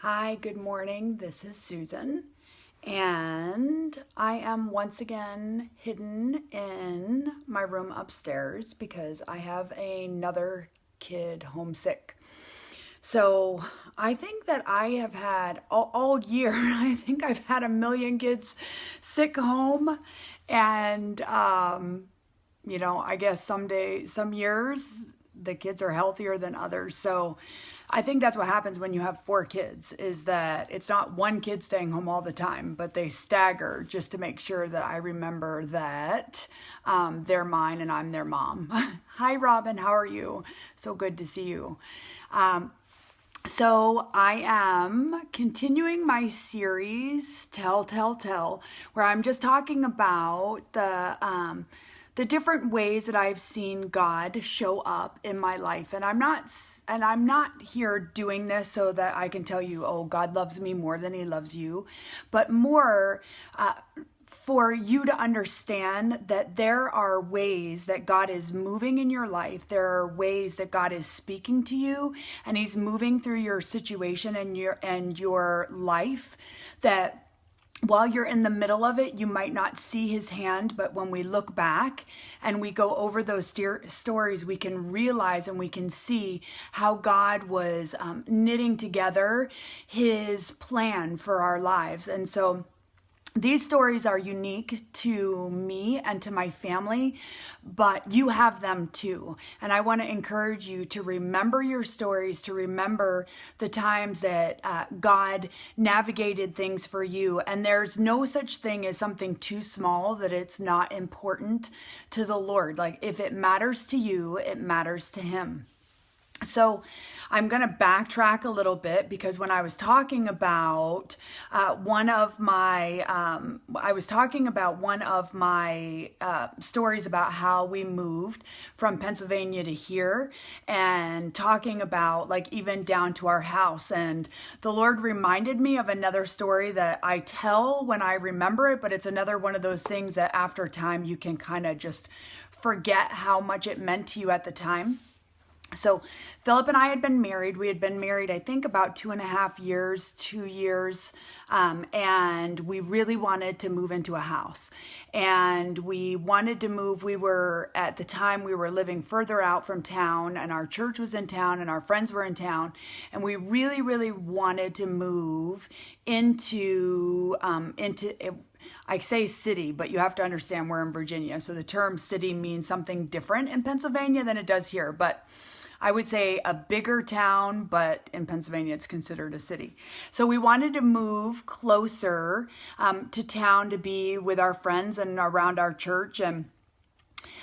Hi, good morning. This is Susan, and I am once again hidden in my room upstairs because I have another kid homesick. So I think that I have had all year, I think I've had a million kids sick home, and I guess some years, the kids are healthier than others. So I think that's what happens when you have four kids is that it's not one kid staying home all the time, but they stagger just to make sure that I remember that they're mine and I'm their mom. Hi, Robin. How are you? So good to see you. So I am continuing my series, Tell, where I'm just talking about the different ways that I've seen God show up in my life. And I'm not here doing this so that I can tell you, oh, God loves me more than he loves you, but more for you to understand that there are ways that God is moving in your life. There are ways that God is speaking to you and he's moving through your situation and your life that while you're in the middle of it, you might not see his hand, but when we look back and we go over those stories, we can realize and we can see how God was knitting together his plan for our lives. And so these stories are unique to me and to my family, but you have them too. And I want to encourage you to remember your stories, to remember the times that God navigated things for you. And there's no such thing as something too small that it's not important to the Lord. Like if it matters to you, it matters to him. So I'm going to backtrack a little bit because when I was talking about one of my stories about how we moved from Pennsylvania to here and talking about like even down to our house. And the Lord reminded me of another story that I tell when I remember it, but it's another one of those things that after time you can kind of just forget how much it meant to you at the time. So Philip and I had been married. We had been married, I think, about 2.5 years, 2 years. And we really wanted to move into a house. And we wanted to move. At the time, we were living further out from town and our church was in town and our friends were in town. And we really, really wanted to move into I say city, but you have to understand we're in Virginia. So the term city means something different in Pennsylvania than it does here. But I would say a bigger town, but in Pennsylvania it's considered a city. So we wanted to move closer to town to be with our friends and around our church. And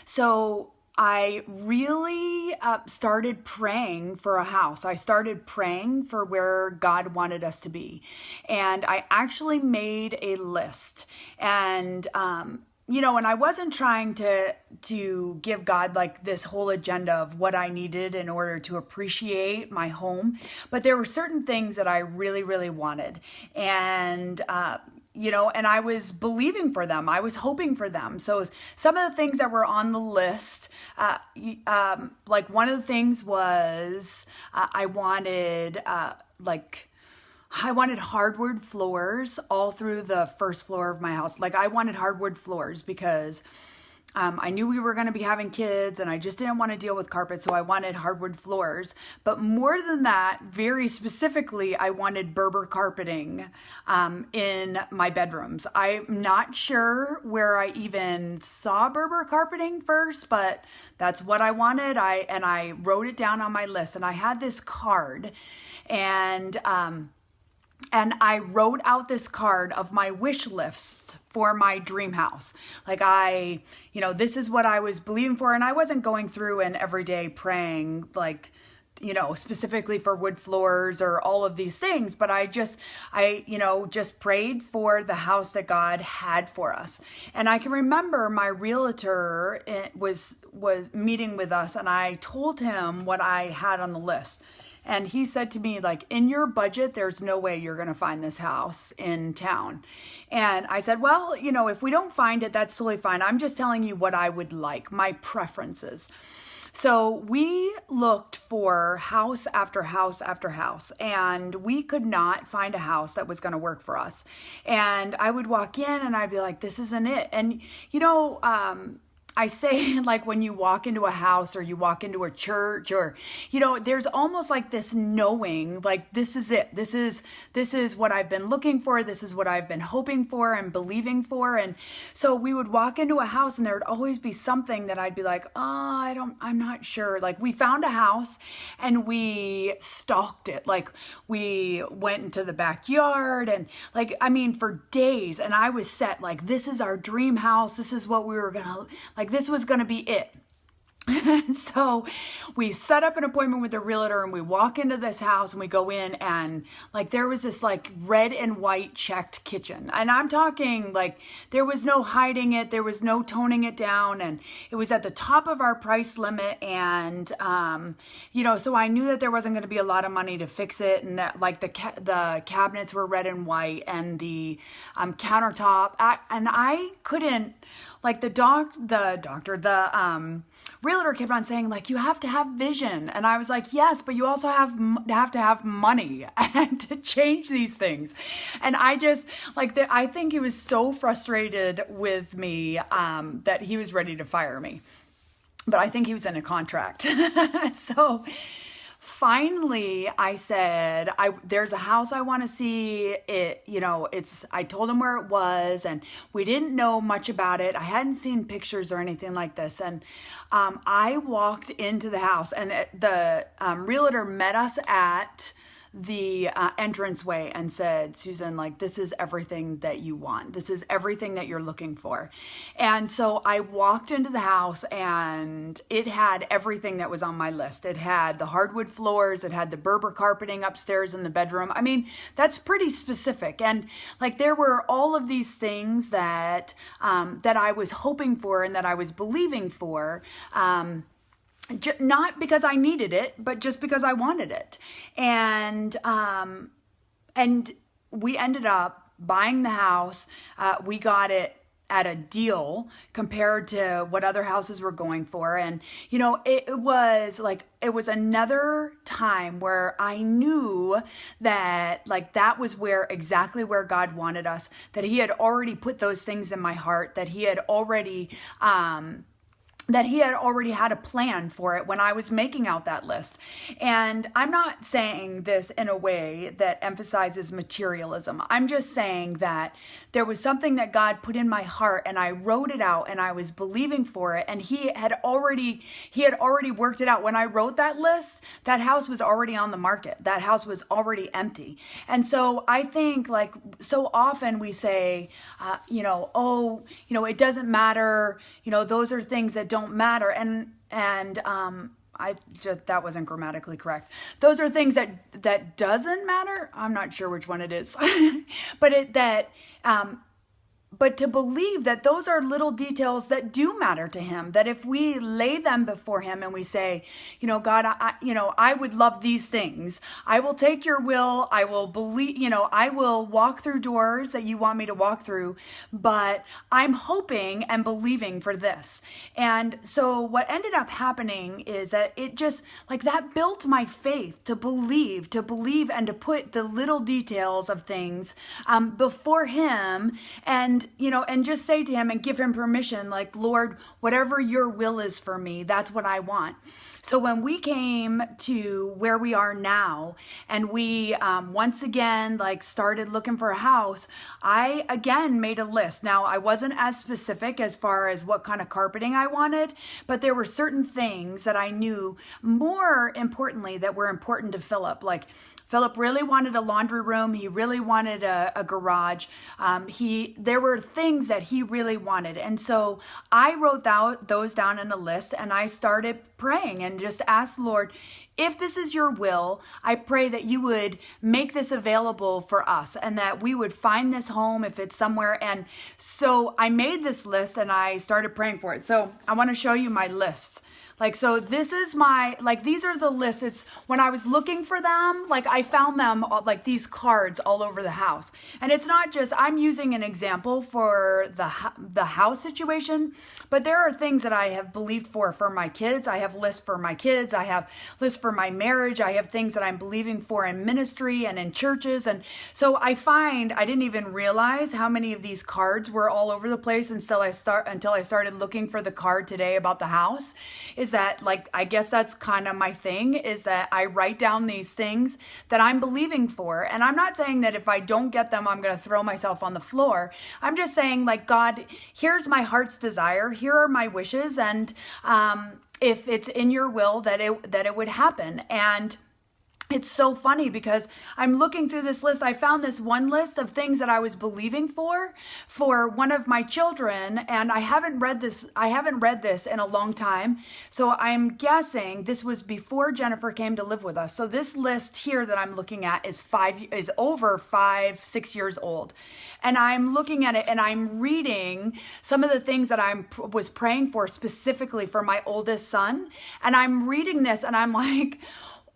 so I really started praying for a house. I started praying for where God wanted us to be. And I actually made a list. And and I wasn't trying to give God like this whole agenda of what I needed in order to appreciate my home, but there were certain things that I really, really wanted. And and I was believing for them. I was hoping for them. So some of the things that were on the list, like one of the things was I wanted hardwood floors all through the first floor of my house. Like I wanted hardwood floors because I knew we were going to be having kids and I just didn't want to deal with carpet. So I wanted hardwood floors. But more than that, very specifically, I wanted Berber carpeting in my bedrooms. I'm not sure where I even saw Berber carpeting first, but that's what I wanted. I wrote it down on my list and I had this card and I wrote out this card of my wish list for my dream house. Like this is what I was believing for. And I wasn't going through and every day praying specifically for wood floors or all of these things. But I just prayed for the house that God had for us. And I can remember my realtor was meeting with us and I told him what I had on the list. And he said to me, like, in your budget, there's no way you're going to find this house in town. And I said, well, if we don't find it, that's totally fine. I'm just telling you what I would like, my preferences. So we looked for house after house after house, and we could not find a house that was going to work for us. And I would walk in and I'd be like, this isn't it. And, I say, like, when you walk into a house or you walk into a church, or, there's almost like this knowing, like, this is it. This is what I've been looking for. This is what I've been hoping for and believing for. And so we would walk into a house and there would always be something that I'd be like, I'm not sure. Like, we found a house and we stalked it. Like, we went into the backyard and, like, for days. And I was set, like, this is our dream house. This is what we were going to, like, this was going to be it. So we set up an appointment with the realtor and we walk into this house and we go in and, like, there was this, like, red and white checked kitchen. And I'm talking, like, there was no hiding it. There was no toning it down. And it was at the top of our price limit. And, so I knew that there wasn't going to be a lot of money to fix it. And that, like, the cabinets were red and white and the countertop. And I couldn't, like, the realtor kept on saying, like, you have to have vision. And I was like, yes, but you also have to have money and to change these things. And I just, like, I think he was so frustrated with me that he was ready to fire me. But I think he was in a contract. So finally, I said, there's a house I want to see. I told him where it was, and we didn't know much about it. I hadn't seen pictures or anything like this. And I walked into the house, and the realtor met us at the entranceway and said, Susan, like, this is everything that you want. This is everything that you're looking for. And so I walked into the house and it had everything that was on my list. It had the hardwood floors. It had the Berber carpeting upstairs in the bedroom. That's pretty specific. And, like, there were all of these things that I was hoping for and that I was believing for. Not because I needed it, but just because I wanted it. And we ended up buying the house. We got it at a deal compared to what other houses were going for. And, it was another time where I knew that, like, that was exactly where God wanted us, that he had already put those things in my heart, that he had already had a plan for it when I was making out that list. And I'm not saying this in a way that emphasizes materialism. I'm just saying that there was something that God put in my heart and I wrote it out and I was believing for it. And he had already worked it out. When I wrote that list, that house was already on the market. That house was already empty. And so I think, like, so often we say, it doesn't matter. Those are things that don't matter. That wasn't grammatically correct. Those are things that doesn't matter. I'm not sure which one it is, but to believe that those are little details that do matter to him, that if we lay them before him and we say, God, I would love these things. I will take your will. I will believe, I will walk through doors that you want me to walk through, but I'm hoping and believing for this. And so what ended up happening is that it just, like, that built my faith to believe and to put the little details of things before him, and just say to him and give him permission, like, Lord, whatever your will is for me, that's what I want. So when we came to where we are now and we once again, like, started looking for a house, I again made a list. Now, I wasn't as specific as far as what kind of carpeting I wanted, but there were certain things that I knew, more importantly, that were important to Philip. Like, Philip really wanted a laundry room. He really wanted a garage. There were things that he really wanted. And so I wrote those down in a list and I started praying and just asked the Lord, if this is your will, I pray that you would make this available for us and that we would find this home if it's somewhere. And so I made this list and I started praying for it. So I want to show you my list. Like, so this is my, like, these are the lists. It's when I was looking for them, like I found them like these cards all over the house. And it's not just, I'm using an example for the house situation, but there are things that I have believed for my kids. I have lists for my kids. I have lists for my marriage. I have things that I'm believing for in ministry and in churches. And so I find I didn't even realize how many of these cards were all over the place until I started looking for the card today about the house. Is that, like, I guess that's kind of my thing, is that I write down these things that I'm believing for. And I'm not saying that if I don't get them, I'm going to throw myself on the floor. I'm just saying, like, God, here's my heart's desire. Here are my wishes. And if it's in your will that it would happen. And it's so funny because I'm looking through this list. I found this one list of things that I was believing for one of my children, and I haven't read this in a long time. So I'm guessing this was before Jennifer came to live with us. So this list here that I'm looking at is over 5-6 years old. And I'm looking at it and I'm reading some of the things that I was praying for specifically for my oldest son. And I'm reading this and I'm like,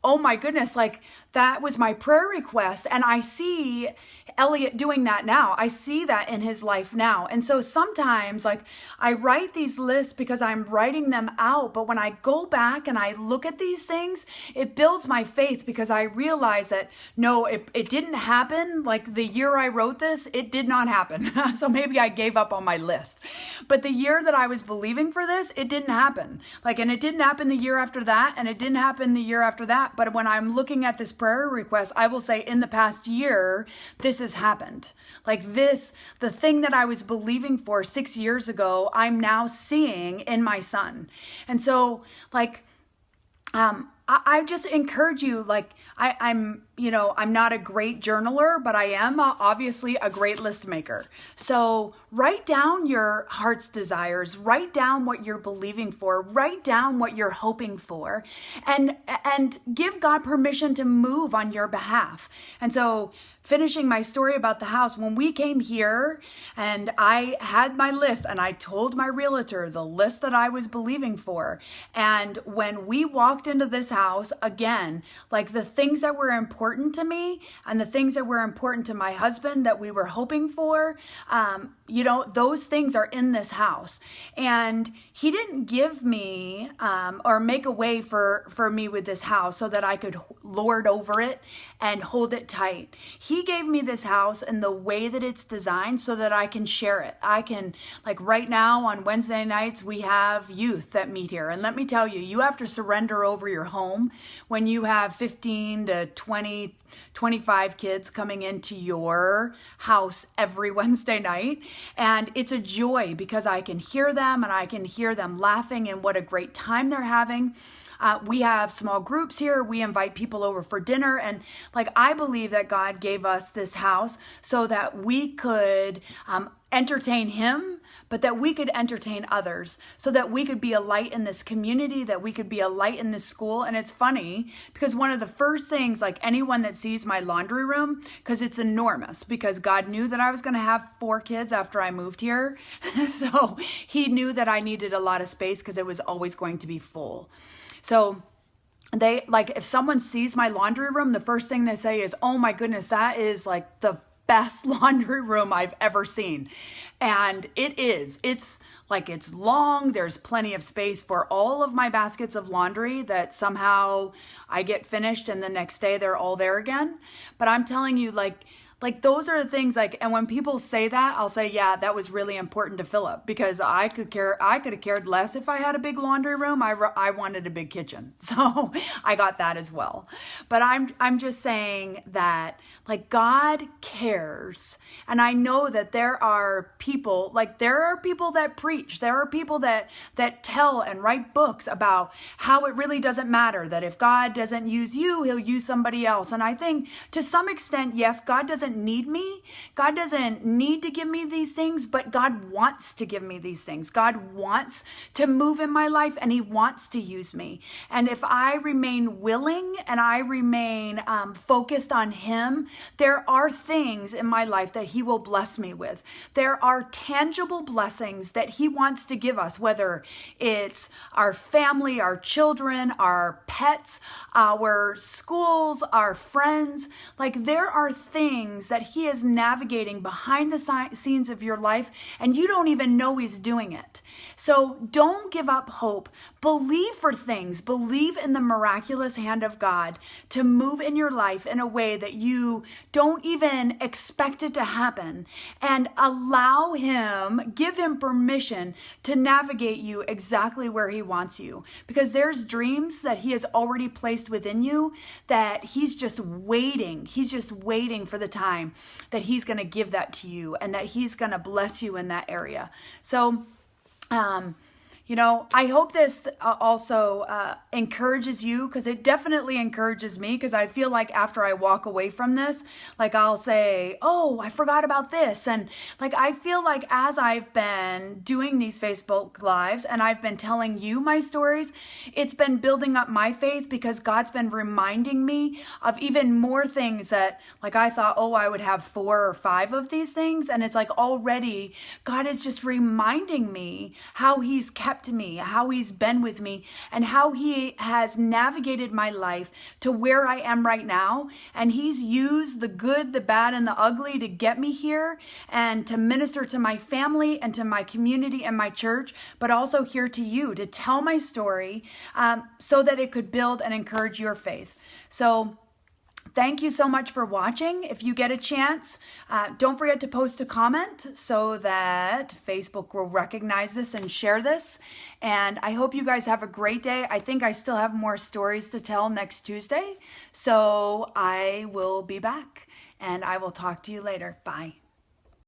oh my goodness, like that was my prayer request. And I see Elliot doing that now. I see that in his life now. And so sometimes, like, I write these lists because I'm writing them out. But when I go back and I look at these things, it builds my faith because I realize that no, it didn't happen. Like the year I wrote this, it did not happen. So maybe I gave up on my list. But the year that I was believing for this, it didn't happen. Like, and it didn't happen the year after that, and it didn't happen the year after that. But when I'm looking at this prayer request, I will say in the past year, this has happened. Like this, the thing that I was believing for 6 years ago, I'm now seeing in my son. And so, like, I just encourage you, like, I'm not a great journaler, but I am obviously a great list maker. So write down your heart's desires, write down what you're believing for, write down what you're hoping for, and give God permission to move on your behalf. And so finishing my story about the house, when we came here and I had my list and I told my realtor the list that I was believing for. And when we walked into this house, again, like the things that were important to me and the things that were important to my husband that we were hoping for, those things are in this house. And he didn't give me or make a way for me with this house so that I could lord over it and hold it tight. He gave me this house in the way that it's designed so that I can share it. I can, like right now on Wednesday nights, we have youth that meet here. And let me tell you, you have to surrender over your home when you have 15 to 20, 25 kids coming into your house every Wednesday night. And it's a joy because I can hear them and I can hear them laughing and what a great time they're having. We have small groups here. We invite people over for dinner. And like, I believe that God gave us this house so that we could entertain him, but that we could entertain others, so that we could be a light in this community, that we could be a light in this school. And it's funny because one of the first things, like anyone that sees my laundry room, because it's enormous, because God knew that I was going to have 4 kids after I moved here. So he knew that I needed a lot of space because it was always going to be full. So they, like, if someone sees my laundry room, the first thing they say is, oh my goodness, that is like the best laundry room I've ever seen. And it's like, it's long. There's plenty of space for all of my baskets of laundry that somehow I get finished and the next day they're all there again. But I'm telling you, like those are the things, like, and when people say that, I'll say, yeah, that was really important to Philip, because I could have cared less if I had a big laundry room. I wanted a big kitchen. So I got that as well. But I'm just saying that, like, God cares. And I know that there are people that preach. There are people that tell and write books about how it really doesn't matter, that if God doesn't use you, he'll use somebody else. And I think to some extent, yes, God doesn't doesn't need me. God doesn't need to give me these things, but God wants to give me these things. God wants to move in my life, and he wants to use me. And if I remain willing and I remain focused on him, there are things in my life that he will bless me with. There are tangible blessings that he wants to give us, whether it's our family, our children, our pets, our schools, our friends. Like, there are things that he is navigating behind the scenes of your life, and you don't even know he's doing it. So don't give up hope. Believe for things. Believe in the miraculous hand of God to move in your life in a way that you don't even expect it to happen, and allow him, give him permission to navigate you exactly where he wants you, because there's dreams that he has already placed within you that he's just waiting for the time that he's going to give that to you, and that he's going to bless you in that area. So I hope this also encourages you, because it definitely encourages me, because I feel like after I walk away from this, like I'll say, oh, I forgot about this. And like, I feel like as I've been doing these Facebook Lives and I've been telling you my stories, it's been building up my faith, because God's been reminding me of even more things that, like, I thought, oh, I would have 4 or 5 of these things. And it's like already God is just reminding me how he's kept me, how he's been with me, and how he has navigated my life to where I am right now. And he's used the good, the bad, and the ugly to get me here and to minister to my family and to my community and my church, but also here to you to tell my story so that it could build and encourage your faith. So thank you so much for watching. If you get a chance, don't forget to post a comment so that Facebook will recognize this and share this. And I hope you guys have a great day. I think I still have more stories to tell next Tuesday. So I will be back, and I will talk to you later. Bye.